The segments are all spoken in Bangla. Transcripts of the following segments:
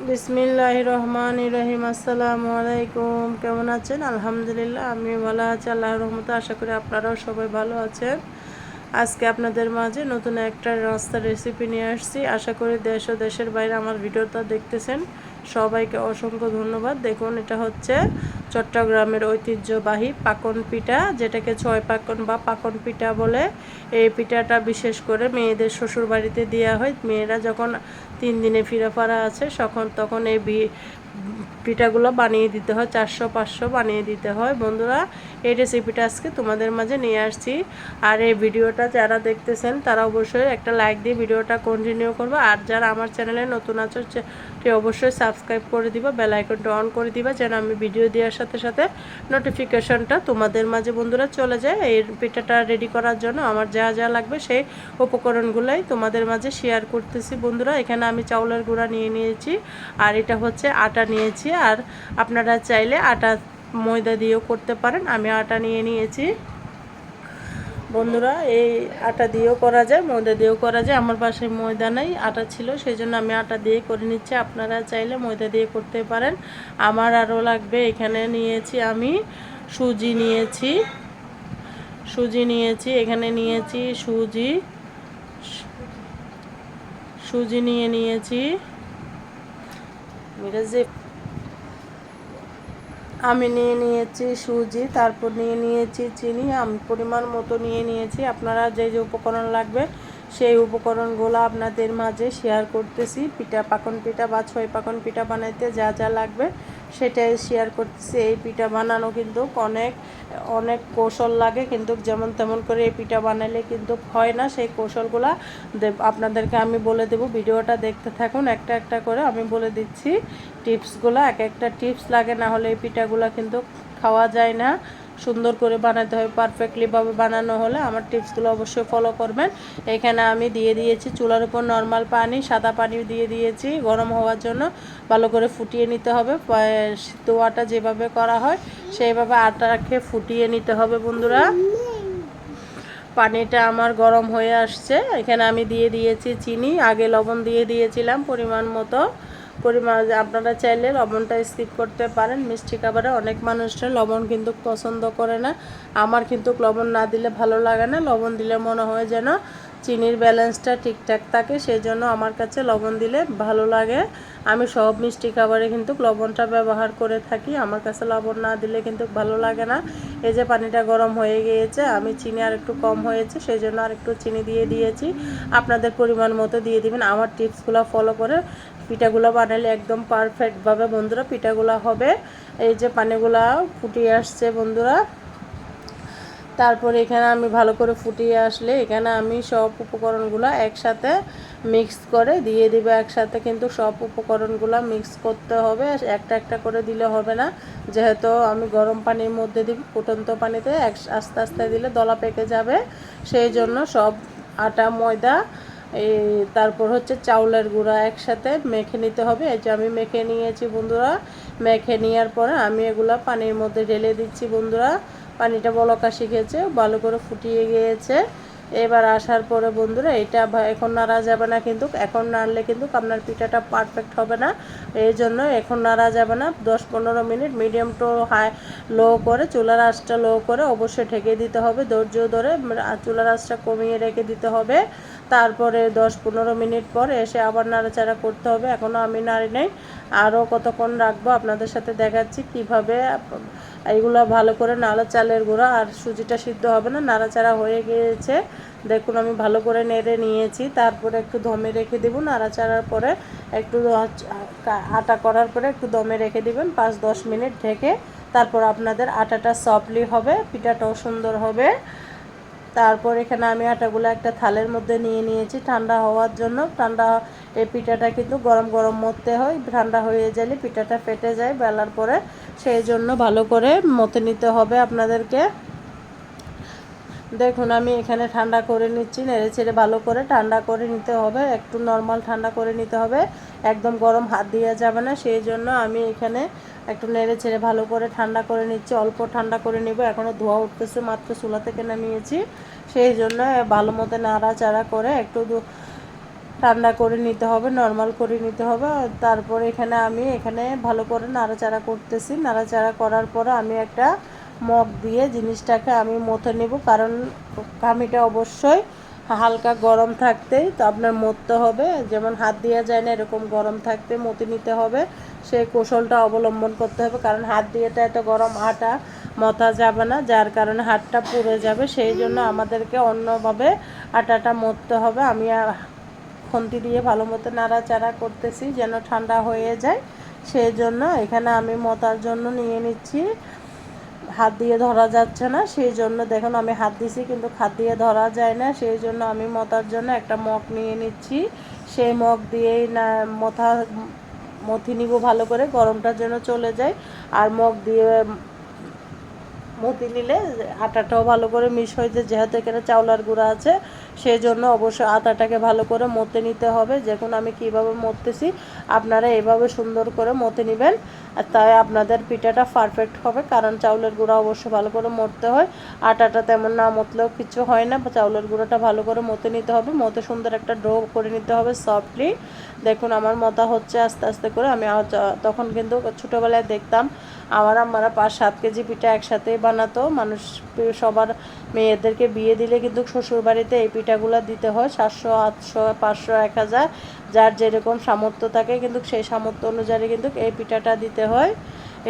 বিসমিল্লাহির রহমানির রহিম। আসসালামু আলাইকুম। কেমন আছেন? আলহামদুলিল্লাহ, আমি ভালো আছি আল্লাহর রহমতে। আশা করি আপনারাও সবাই ভালো আছেন। আজকে আপনাদের মাঝে নতুন একটা নাস্তার রেসিপি নিয়ে আসছি। আশা করি দেশ ও দেশের বাইরে আমার ভিডিওটা দেখতেছেন। সবাইকে অসংখ্য ধন্যবাদ। দেখুন, এটা হচ্ছে চট্টগ্রামের ঐতিহ্যবাহী পাকন পিঠা, যেটাকে ছয় পাকন বা পাকন পিঠা বলে। এই পিঠাটা বিশেষ করে মেয়েদের শ্বশুর বাড়িতে দেওয়া হয়। মেয়েরা যখন 3 দিনে ফিরাফারা আছে তখন এই পিঠাগুলো বানিয়ে দিতে হয়, 400-500 বানিয়ে দিতে হয়। বন্ধুরা, এই রেসিপিটা আজকে তোমাদের মাঝে নিয়ে আসছি। আর এই ভিডিওটা যারা দেখতেছেন তারা অবশ্যই একটা লাইক দিয়ে ভিডিওটা কন্টিনিউ করবে। আর যারা আমার চ্যানেলে নতুন আছো অবশ্যই সাবস্ক্রাইব করে দিবা, বেল আইকনটা অন করে দিবা, যেন আমি ভিডিও দেওয়ার সাথে সাথে নোটিফিকেশনটা তোমাদের মাঝে বন্ধুরা চলে যায়। এই পিঠাটা রেডি করার জন্য আমার যা যা লাগবে সেই উপকরণগুলোই তোমাদের মাঝে শেয়ার করতেছি। বন্ধুরা, এখানে আমি চাউলের গুঁড়া নিয়ে নিয়েছি, আর এটা হচ্ছে আটা নিয়েছি। আর আপনারা চাইলে আটা ময়দা দিয়েও করতে পারেন। আমি আটা নিয়ে নিয়েছি। বন্ধুরা, এই আটা দিয়েও করা যায়, ময়দা দিয়েও করা যায়। আমার বাসায় ময়দা নেই, আটা ছিল, সেই জন্য আমি আটা দিয়ে করে নিচ্ছি। আপনারা চাইলে ময়দা দিয়ে করতে পারেন। আমার আরও লাগবে, এখানে নিয়েছি আমি সুজি নিয়েছি, এখানে নিয়েছি সুজি নিয়ে নিয়েছি। আমি নিয়ে নিয়েছি সুজি, তারপর নিয়ে নিয়েছি চিনি, আমি পরিমাণ মতো নিয়ে নিয়েছি। আপনারা যে যে উপকরণ লাগবে সেই উপকরণগুলো আপনাদের মাঝে শেয়ার করতেছি। পাকন পিঠা বা ছয় পাকন পিঠা বানাইতে যা যা লাগবে সেটাই শেয়ার করতেছি। এই পিঠা বানানো কিন্তু অনেক অনেক কৌশল লাগে, কিন্তু যেমন তেমন করে এই পিঠা বানালে কিন্তু হয় না। সেই কৌশলগুলো আপনাদেরকে আমি বলে দেব। ভিডিওটা দেখতে থাকুন, একটা একটা করে আমি বলে দিচ্ছি টিপসগুলো। একটা টিপস লাগে, না হলে এই পিঠাগুলো কিন্তু খাওয়া যায় না। সুন্দর করে বানাতে হয়, পারফেক্টলিভাবে বানানো হলে আমার টিপসগুলো অবশ্যই ফলো করবেন। এখানে আমি দিয়ে দিয়েছি চুলার উপর নর্মাল পানি, সাদা পানি দিয়ে দিয়েছি গরম হওয়ার জন্য। ভালো করে ফুটিয়ে নিতে হবে। দোয়াটা যেভাবে করা হয় সেইভাবে আটাকে ফুটিয়ে নিতে হবে। বন্ধুরা, পানিটা আমার গরম হয়ে আসছে। এখানে আমি দিয়ে দিয়েছি চিনি, আগে লবণ দিয়ে দিয়েছিলাম পরিমাণ মতো। আপনারা চাইলে লবণটা স্কিপ করতে পারেন। মিষ্টি খাবারে অনেক মানুষরা লবণ কিন্তু পছন্দ করে না। আমার কিন্তু লবণ না দিলে ভালো লাগে না। লবণ দিলে মনে হয় যেন চিনির ব্যালেন্সটা ঠিকঠাক থাকে, সেই জন্য আমার কাছে লবণ দিলে ভালো লাগে। আমি সব মিষ্টি খাবারে কিন্তু লবণটা ব্যবহার করে থাকি। আমার কাছে লবণ না দিলে কিন্তু ভালো লাগে না। এই যে পানিটা গরম হয়ে গিয়েছে, আমি চিনি আর একটু কম হয়েছে সেই জন্য আর একটু চিনি দিয়ে দিয়েছি। আপনাদের পরিমাণ মতো দিয়ে দিবেন। আমার টিপসগুলো ফলো করে পিঠাগুলো বানালে একদম পারফেক্টভাবে বন্ধুরা পিঠাগুলো হবে। এই যে পানিগুলো ফুটিয়ে আসছে বন্ধুরা। তারপরে এখানে আমি ভালো করে ফুটিয়ে আসলে এখানে আমি সব উপকরণগুলো একসাথে মিক্স করে দিয়ে দিব। একসাথে কিন্তু সব উপকরণগুলো মিক্স করতে হবে, একটা একটা করে দিলে হবে না। যেহেতু আমি গরম পানির মধ্যে দিব, ফুটন্ত পানিতে আস্তে আস্তে দিলে দলা পেকে যাবে। সেই জন্য সব আটা, ময়দা, তারপর হচ্ছে চাউলের গুঁড়া একসাথে মেখে নিতে হবে। এই যে আমি মেখে নিয়েছি বন্ধুরা। মেখে নেওয়ার পরে আমি এগুলো পানির মধ্যে ঢেলে দিচ্ছি বন্ধুরা। পানিটা বলকা শিখেছে, ভালো করে ফুটিয়ে গিয়েছে। এবার আসার পরে বন্ধুরা, এটা এখন নাড়া যাবে না, কিন্তু এখন নাড়লে কিন্তু আপনার পিঠাটা পারফেক্ট হবে না। এই জন্য এখন নাড়া যাবে না। 10-15 minute medium to high low করে, চুলার আঁচটা লো করে অবশ্যই ঢেকে দিতে হবে। ধৈর্য ধরে চুলার আঁচটা কমিয়ে রেখে দিতে হবে। তারপরে 10-15 মিনিট পর এসে আবার নাড়াচাড়া করতে হবে। এখনও আমি নাড়ি নেই, আরও কতক্ষণ রাখবো আপনাদের সাথে দেখাচ্ছি কিভাবে এইগুলো ভালো করে নাড়া। চালের গুঁড়া আর সুজিটা সিদ্ধ হবে না, নাড়াচাড়া হয়ে গিয়েছে। দেখুন, আমি ভালো করে নেড়ে নিয়েছি। তারপরে একটু দমে রেখে দেবো। নাড়াচাড়ার পরে একটু আটা করার পরে একটু দমে রেখে দিবেন 5-10 মিনিট ঢেকে। তারপর আপনাদের আটাটা সফটলি হবে, পিঠাটাও সুন্দর হবে। তারপর এখানে আমি আটাগুলো একটা থালের মধ্যে নিয়ে নিয়েছি ঠান্ডা হওয়ার জন্য। এই পিঠাটা কিন্তু গরম গরম মথতে হয়, ঠান্ডা হয়ে গেলে পিঠাটা ফেটে যায় বেলার পরে। সেই জন্য ভালো করে মথে নিতে হবে আপনাদেরকে। দেখুন, আমি এখানে ঠান্ডা করে নিচ্ছি, নেড়ে ছেড়ে ভালো করে ঠান্ডা করে নিতে হবে। একটু নর্মাল ঠান্ডা করে নিতে হবে, একদম গরম হাত দেওয়া যাবে না। সেই জন্য আমি এখানে একটু নেড়ে ছেড়ে ভালো করে ঠান্ডা করে নিচ্ছি। অল্প ঠান্ডা করে নিব, এখনও ধোয়া উঠতেছে, মাত্র চুলা থেকে নামিয়েছি। সেই জন্য ভালো মতো নাড়াচাড়া করে একটু ঠান্ডা করে নিতে হবে, নর্মাল করে নিতে হবে। তারপরে আমি এখানে ভালো করে নাড়াচাড়া করতেছি। নাড়াচাড়া করার পরে আমি একটা মগ দিয়ে জিনিসটাকে আমি মথে নেব, কারণ কামিটা অবশ্যই হালকা গরম থাকতেই তো আপনার মথতে হবে, যেমন হাত দেওয়া যায় না এরকম গরম থাকতে মথে নিতে হবে। সেই কৌশলটা অবলম্বন করতে হবে, কারণ হাত দিয়ে তো এত গরম আটা মথা যাবে না, যার কারণে হাতটা পুড়ে যাবে। সেই জন্য আমাদেরকে অন্যভাবে আটাটা মথতে হবে। আমি খুন্তি দিয়ে ভালো মতো নাড়াচাড়া করতেছি যেন ঠান্ডা হয়ে যায়। সেই জন্য এখানে আমি মতার জন্য নিয়ে নিচ্ছি, হাত দিয়ে ধরা যাচ্ছে না, সেই জন্য দেখুন আমি হাত দিছি কিন্তু হাত দিয়ে ধরা যায় না, সেই জন্য আমি মতার জন্য একটা মগ নিয়ে নিচ্ছি। সেই মগ দিয়েই না মথি নিব ভালো করে, গরমটার জন্য চলে যায়। আর মগ দিয়ে মথি নিলে আটাটাও ভালো করে মিশ হয়ে যায়, যেহেতু এখানে চাউলার গুঁড়া আছে সেই জন্য অবশ্যই আটাটাকে ভালো করে মথে নিতে হবে। দেখুন আমি কীভাবে মথতেছি, আপনারা এভাবে সুন্দর করে মথে নেবেন, আর তাই আপনাদের পিঠাটা পারফেক্ট হবে। কারণ চাউলের গুঁড়া অবশ্যই ভালো করে মথতে হয়, আটাটা তেমন না মথলেও কিছু হয় না। চাউলের গুঁড়াটা ভালো করে মথে নিতে হবে, মথে সুন্দর একটা ডো করে নিতে হবে সফটলি। দেখুন আমার মথা হচ্ছে আস্তে আস্তে করে। আমি তখন কিন্তু ছোটোবেলায় দেখতাম আমার আম্মারা 5-7 কেজি পিঠা একসাথেই বানাতো। মানুষ সবার মেয়েদেরকে বিয়ে দিলে কিন্তু শ্বশুরবাড়িতে এই পিঠাগুলো দিতে হয়, 700, 800, 500, 1000 যার যেরকম সামর্থ্য থাকে, কিন্তু সেই সামর্থ্য অনুযায়ী কিন্তু এই পিঠাটা দিতে হয়।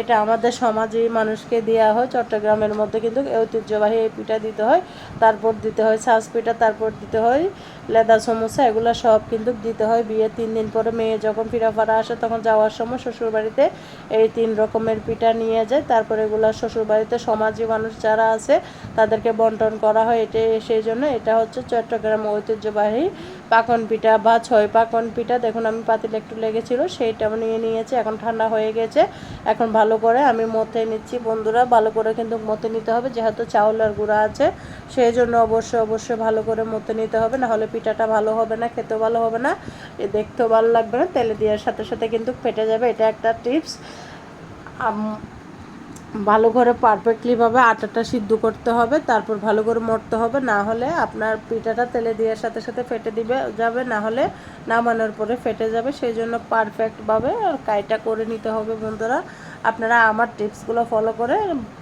এটা আমাদের সমাজে মানুষকে দেওয়া হয়। চট্টগ্রামের মধ্যে কিন্তু ঐতিহ্যবাহী এই পিঠা দিতে হয়। তারপর দিতে হয় ছাঁচ পিঠা, তারপর দিতে হয় লেদা সমোসা, এগুলো সব কিন্তু দিতে হয় বিয়ে 3 দিন পরে। মেয়ে যখন ফিরাফারা আসে তখন যাওয়ার সময় শ্বশুরবাড়িতে এই 3 রকমের পিঠা নিয়ে যায়। তারপর এগুলো শ্বশুরবাড়িতে সমাজী মানুষ যারা আছে তাদেরকে বন্টন করা হয়। সেই জন্য এটা হচ্ছে চট্টগ্রাম ঐতিহ্যবাহী পাকন পিঠা বা 6 পাকন পিঠা। দেখুন আমি পাতিলে একটু লেগেছিল, সেইটা নিয়ে নিয়েছি, এখন ঠান্ডা হয়ে গেছে। এখন ভালো করে আমি মথে নিচ্ছি বন্ধুরা, ভালো করে কিন্তু মথে নিতে হবে, যেহেতু চাউলের গুঁড়া আছে সেই জন্য অবশ্যই ভালো করে মথে নিতে হবে, নাহলে পিঠাটা ভালো হবে না, খেতেও ভালো হবে না, দেখতেও ভালো লাগবে না, তেলে দেওয়ার সাথে সাথে কিন্তু ফেটে যাবে। এটা একটা টিপস। ভালো করে পারফেক্টলিভাবে আটাটা সিদ্ধ করতে হবে, তারপর ভালো করে মরতে হবে, না হলে আপনার পিঠাটা তেলে দেওয়ার সাথে সাথে ফেটে যাবে, না হলে নামানোর পরে ফেটে যাবে। সেই জন্য পারফেক্টভাবে কাইটা করে নিতে হবে বন্ধুরা। আপনারা আমার টিপসগুলো ফলো করে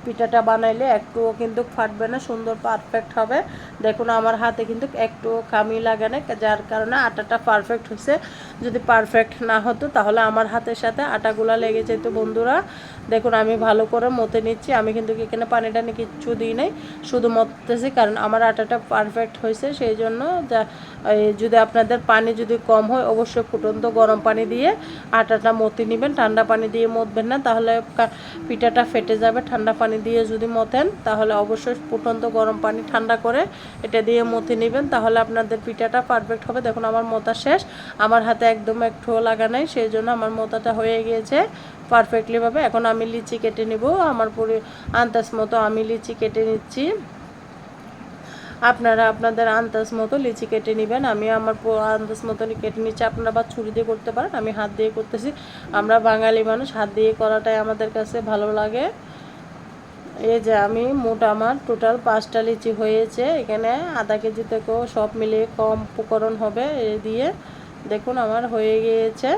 পিঠাটা বানাইলে একটুও কিন্তু ফাটবে না, সুন্দর পারফেক্ট হবে। দেখুন আমার হাতে কিন্তু একটুও খামি লাগে না, যার কারণে আটাটা পারফেক্ট হয়েছে। যদি পারফেক্ট না হতো তাহলে আমার হাতের সাথে আটাগুলো লেগে যেত বন্ধুরা। দেখুন আমি ভালো করে মথে নিচ্ছি, আমি কিন্তু এখানে পানি টানি কিচ্ছু দিই নাই, শুধু মথতেছি, কারণ আমার আটাটা পারফেক্ট হয়েছে। সেই জন্য যদি আপনাদের পানি যদি কম হয় অবশ্যই ফুটন্ত গরম পানি দিয়ে আটাটা মথে নেবেন, ঠান্ডা পানি দিয়ে মথবেন না, তাহলে পিঠাটা ফেটে যাবে। ঠান্ডা পানি দিয়ে যদি মথেন তাহলে অবশ্যই ফুটন্ত গরম পানি ঠান্ডা করে এটা দিয়ে মথে নেবেন, তাহলে আপনাদের পিঠাটা পারফেক্ট হবে। দেখুন আমার মথা শেষ, আমার হাতে একদম একটুও লাগা নাই, সেই জন্য আমার মথাটা হয়ে গিয়েছে পারফেক্টলিভাবে। এখন আমি লিচি কেটে নেব, আমার আন্দাজ মতো আমি লিচি কেটে নিচ্ছি। আপনারা আপনাদের আন্দাজ মতো লিচি কেটে নেবেন, আমি আমার আন্দাজ মতো কেটে নিচ্ছি। আপনারা বা ছুরি দিয়ে করতে পারেন, আমি হাত দিয়ে করতেছি। আমরা বাঙালি মানুষ, হাত দিয়ে করাটাই আমাদের কাছে ভালো লাগে। এই যে আমি আমার টোটাল 5টা লিচি হয়েছে। এখানে আধা কেজি থেকেও সব মিলিয়ে কম উপকরণ হবে এই দিয়ে। দেখুন আমার হয়ে গিয়েছে।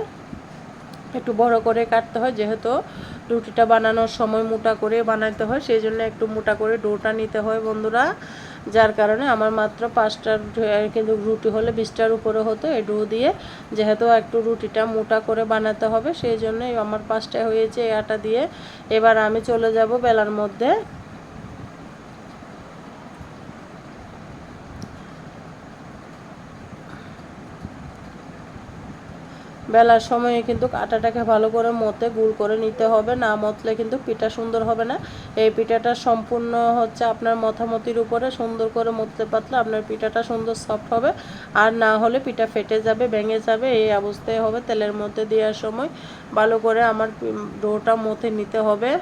একটু বড় করে কাটতে হয়, যেহেতু রুটিটা বানানোর সময় মোটা করে বানাতে হয়, সেই জন্য একটু মোটা করে ডোটা নিতে হয় বন্ধুরা। যার কারণে আমার মাত্র 5টা, কিন্তু রুটি হলে 20টার উপরে হতো। এই ডো দিয়ে যেহেতু একটু রুটিটা মোটা করে বানাতে হবে, সেই জন্যই আমার 5টা হয়েছে এই আটা দিয়ে। এবার আমি চলে যাব বেলার মধ্যে। বেলার সময়ে কিন্তু আটাটাকে ভালো করে মথে গুঁড়ো করে নিতে হবে, না মথলে কিন্তু পিঠা সুন্দর হবে না। এই পিঠাটা সম্পূর্ণ হচ্ছে আপনার মথামতির উপরে, সুন্দর করে মথতে পারলে আপনার পিঠাটা সুন্দর সফট হবে, আর না হলে পিঠা ফেটে যাবে, ভেঙে যাবে, এই অবস্থায় হবে। তেলের মধ্যে দেওয়ার সময় ভালো করে আমার ডোটা মথে নিতে হবে।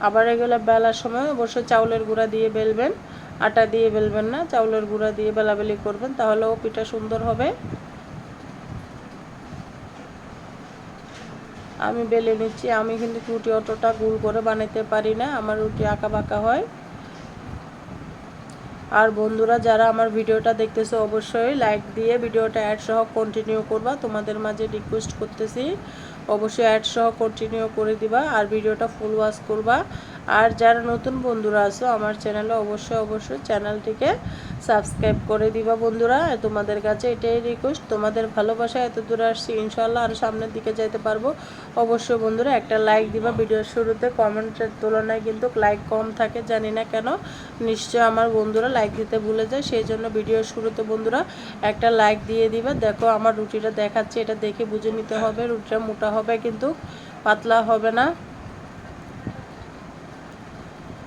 আবার এগুলো বেলার সময় অবশ্যই চাউলের গুঁড়া দিয়ে বেলবেন, আটা দিয়ে বেলবেন না, চাউলের গুঁড়া দিয়ে বেলাবেলি করবেন, তাহলেও পিঠা সুন্দর হবে। আমি বেলে নিচ্ছি। আমি কিন্তু রুটি অতটা গোল করে বানাতে পারি না, আমার রুটি আঁকা বাঁকা হয়। আর বন্ধুরা যারা আমার ভিডিওটা দেখতেছো অবশ্যই লাইক দিয়ে ভিডিওটা অ্যাড সহ কন্টিনিউ করবা, তোমাদের মাঝে রিকোয়েস্ট করতেছি। অবশ্যই অ্যাড সহ কন্টিনিউ করে দিবা আর ভিডিওটা ফুল ওয়াচ করবা। আর যারা নতুন বন্ধুরা আছো আমার চ্যানেলে অবশ্যই চ্যানেলটিকে সাবস্ক্রাইব করে দিবা বন্ধুরা। তোমাদের কাছে এটাই রিকোয়েস্ট, তোমাদের ভালোবাসায় এত দূরে আসছি, ইনশাল্লাহ আর সামনের দিকে যেতে পারবো। অবশ্যই বন্ধুরা একটা লাইক দিবা। ভিডিওর শুরুতে কমেন্টের তুলনায় কিন্তু লাইক কম থাকে, জানি না কেন, নিশ্চয় আমার বন্ধুরা লাইক দিতে ভুলে যায়। সেই জন্য ভিডিওর শুরুতে বন্ধুরা একটা লাইক দিয়ে দিবা। দেখো আমার রুটিটা দেখাচ্ছে, এটা দেখে বুঝে নিতে হবে রুটিটা মোটা হবে কিন্তু পাতলা হবে না।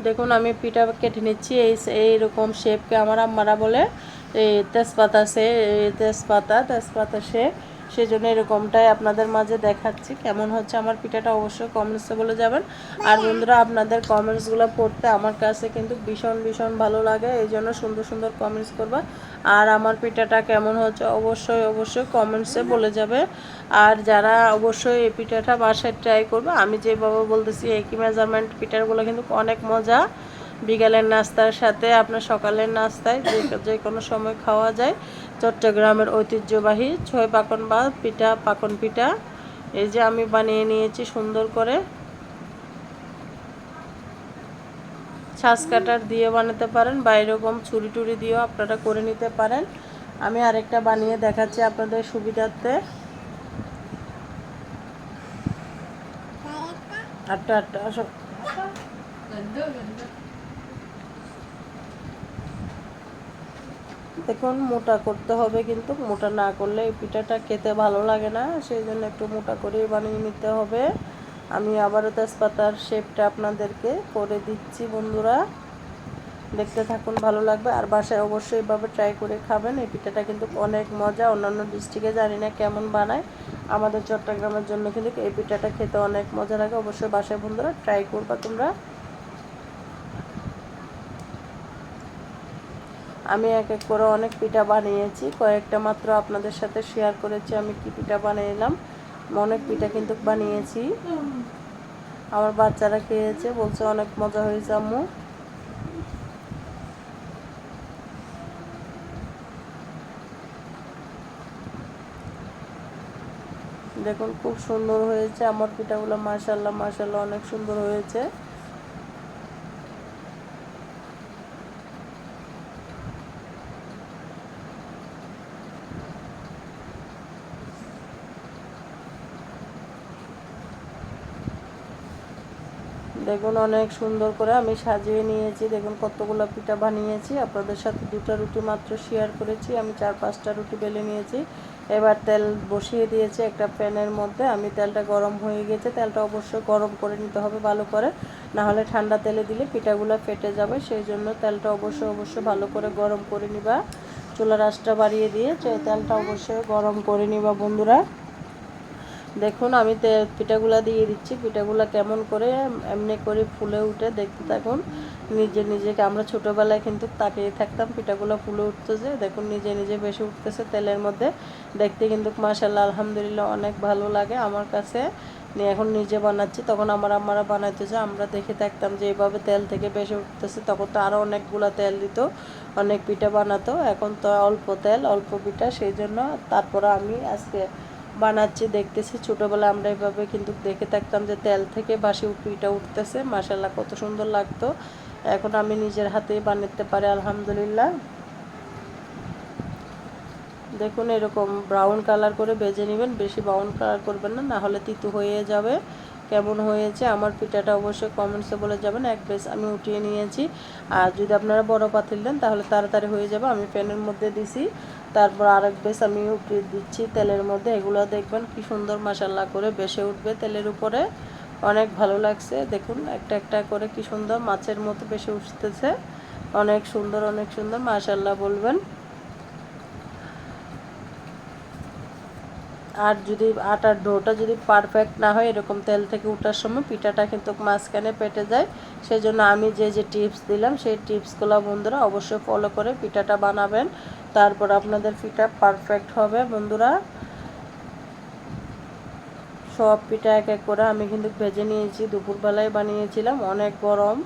দেখুন আমি পিঠা কেটে নিচ্ছি এইরকম শেপকে আমার আম্মারা বলে এই তেজপাতা শেপ, সেই জন্য এরকমটাই আপনাদের মাঝে দেখাচ্ছি। কেমন হচ্ছে আমার পিঠাটা অবশ্যই কমেন্টসে বলে যাবেন। আর বন্ধুরা আপনাদের কমেন্টসগুলো পড়তে আমার কাছে কিন্তু ভীষণ ভালো লাগে, এই জন্য সুন্দর কমেন্টস করবা। আর আমার পিঠাটা কেমন হচ্ছে অবশ্যই কমেন্টসে বলে যাবে। আর যারা অবশ্যই এই পিঠাটা বাসায় ট্রাই করবে, আমি যেভাবে বলতেছি একই মেজারমেন্ট, পিঠাগুলো কিন্তু অনেক মজা। বিকালের নাস্তার সাথে আপনার সকালের নাস্তায় যে কোনো সময় খাওয়া যায়। চট্টগ্রামের ঐতিহ্যবাহী ছয় পাকন বা পাকন পিঠা এই যে আমি বানিয়ে নিয়েছি সুন্দর করে। ছাঁচ কাটার দিয়ে বানাতে পারেন বা এরকম ছুরি টুরি দিয়েও আপনারা করে নিতে পারেন। আমি আরেকটা বানিয়ে দেখাচ্ছি আপনাদের সুবিধার্থে। আটটা আসো। দেখুন মোটা করতে হবে, কিন্তু মোটা না করলে এই পিঠাটা খেতে ভালো লাগে না, সেই জন্য একটু মোটা করেই বানিয়ে নিতে হবে। আমি আবারও তেজপাতার শেপটা আপনাদেরকে করে দিচ্ছি বন্ধুরা, দেখতে থাকুন, ভালো লাগবে। আর বাসায় অবশ্যই এভাবে ট্রাই করে খাবেন, এই পিঠাটা কিন্তু অনেক মজা। অন্যান্য ডিস্ট্রিক্টে জানি না কেমন বানায়, আমাদের চট্টগ্রামের জন্য কিন্তু এই পিঠাটা খেতে অনেক মজা লাগে। অবশ্যই বাসায় বন্ধুরা ট্রাই করবা তোমরা। আমি এক এক করে অনেক পিঠা বানিয়েছি, কয়েকটা মাত্র আপনাদের সাথে শেয়ার করেছি আমি কি পিঠা বানিয়েলাম। অনেক পিঠা কিন্তু বানিয়েছি, আমার বাচ্চারা খেয়েছে, বলছে অনেক মজা হয়েছে আম্মু। দেখুন খুব সুন্দর হয়েছে আমার পিঠাগুলো, মাশাআল্লাহ অনেক সুন্দর হয়েছে। দেখুন অনেক সুন্দর করে আমি সাজিয়ে নিয়েছি। দেখুন কতগুলো পিঠা বানিয়েছি, আপনাদের সাথে দুটো রুটি মাত্র শেয়ার করেছি, আমি 4-5টা রুটি বেলে নিয়েছি। এবার তেল বসিয়ে দিয়েছি একটা প্যানের মধ্যে। আমি তেলটা গরম হয়ে গেছে, তেলটা অবশ্যই গরম করে নিতে হবে ভালো করে, না হলে ঠান্ডা তেলে দিলে পিঠাগুলো ফেটে যাবে। সেই জন্য তেলটা অবশ্যই ভালো করে গরম করে নিবা। চুলার আঁচটা বাড়িয়ে দিয়ে তেলটা অবশ্যই গরম করে নিবা বন্ধুরা। দেখুন আমি পিঠাগুলা দিয়ে দিচ্ছি, পিঠাগুলা কেমন করে এমনি করে ফুলে উঠে দেখতে থাকুন। নিজেকে আমরা ছোটোবেলায় কিন্তু তাকিয়ে থাকতাম পিঠাগুলো ফুলে উঠতেছে, দেখুন নিজে ভেসে উঠতেছে তেলের মধ্যে, দেখতে কিন্তু মাশাআল্লাহ আলহামদুলিল্লাহ অনেক ভালো লাগে আমার কাছে। এখন নিজে বানাচ্ছি, তখন আমার আম্মারা বানাইতেছে, আমরা দেখে থাকতাম যে এইভাবে তেল থেকে ভেসে উঠতেছে। তখন তো আরও অনেকগুলো তেল দিত, অনেক পিঠা বানাতো, এখন তো অল্প তেল অল্প পিঠা, সেই জন্য তারপরে আমি আজকে বানাচ্ছি দেখতেছি। ছোটোবেলায় আমরা এভাবে কিন্তু দেখে থাকতাম যে তেল থেকে বাসি পিঠা উঠতেছে, মাশাআল্লাহ কত সুন্দর লাগতো। এখন আমি নিজের হাতেই বানাতে পারি আলহামদুলিল্লাহ। দেখুন এরকম ব্রাউন কালার করে ভেজে নেবেন, বেশি ব্রাউন কালার করবেন না, না হলে তিতো হয়ে যাবে। কেমন হয়েছে আমার পিঠাটা অবশ্যই কমেন্টসে বলে যাবেন। এক বেশ আমি উঠিয়ে নিয়েছি, আর যদি আপনারা বড় পাতিল দেন তাহলে তাড়াতাড়ি হয়ে যাবে। আমি প্যানের মধ্যে দিছি, তারপর আরেক বেশ আমি উঠিয়ে দিচ্ছি তেলের মধ্যে। এগুলো দেখবেন কি সুন্দর মাশাআল্লাহ করে বেশে উঠবে তেলের উপরে, অনেক ভালো লাগছে। দেখুন একটা করে কি সুন্দর মাছের মতো বেশে উঠতেছে, অনেক সুন্দর মাশাআল্লাহ বলবেন। আর যদি আটার ডোটা যদি পারফেক্ট না হয়, এরকম তেল থেকে ওঠার সময় পিঠাটা কিন্তু মাঝখানে পেটে যায়। সেই জন্য আমি যে টিপস দিলাম সেই টিপসগুলো বন্ধুরা অবশ্যই ফলো করে পিঠাটা বানাবেন, তারপর আপনাদের পিঠা পারফেক্ট হবে বন্ধুরা। সব পিঠা এক এক করে আমি কিন্তু ভেজে নিয়েছি। দুপুরবেলায় বানিয়েছিলাম, অনেক গরম,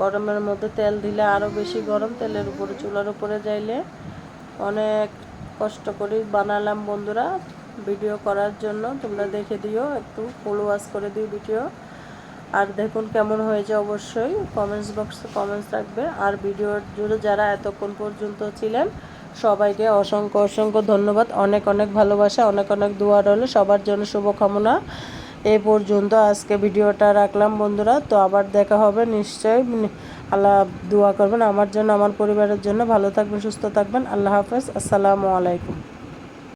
গরমের মধ্যে তেল দিলে আরও বেশি গরম, তেলের উপরে চুলার উপরে যাইলে অনেক কষ্ট করে বানালাম বন্ধুরা ভিডিও করার জন্য। তোমরা দেখে দিও, একটু ফুল ওয়াশ করে দিও ভিডিও। আর দেখুন কেমন হয়েছে অবশ্যই কমেন্টস বক্সে কমেন্টস রাখবে। আর ভিডিওর জুড়ে যারা এতক্ষণ পর্যন্ত ছিলেন সবাইকে অসংখ্য অসংখ্য ধন্যবাদ, অনেক অনেক ভালোবাসা, অনেক অনেক দোয়া রইল সবার জন্য, শুভকামনা। এই পর্যন্ত আজকে ভিডিওটা রাখলাম বন্ধুরা। তো আবার দেখা হবে নিশ্চয়ই। আল্লাহ দোয়া করবেন আমার জন্য, আমার পরিবারের জন্য। ভালো থাকবেন, সুস্থ থাকবেন। আল্লাহ হাফেজ, আসসালামু আলাইকুম।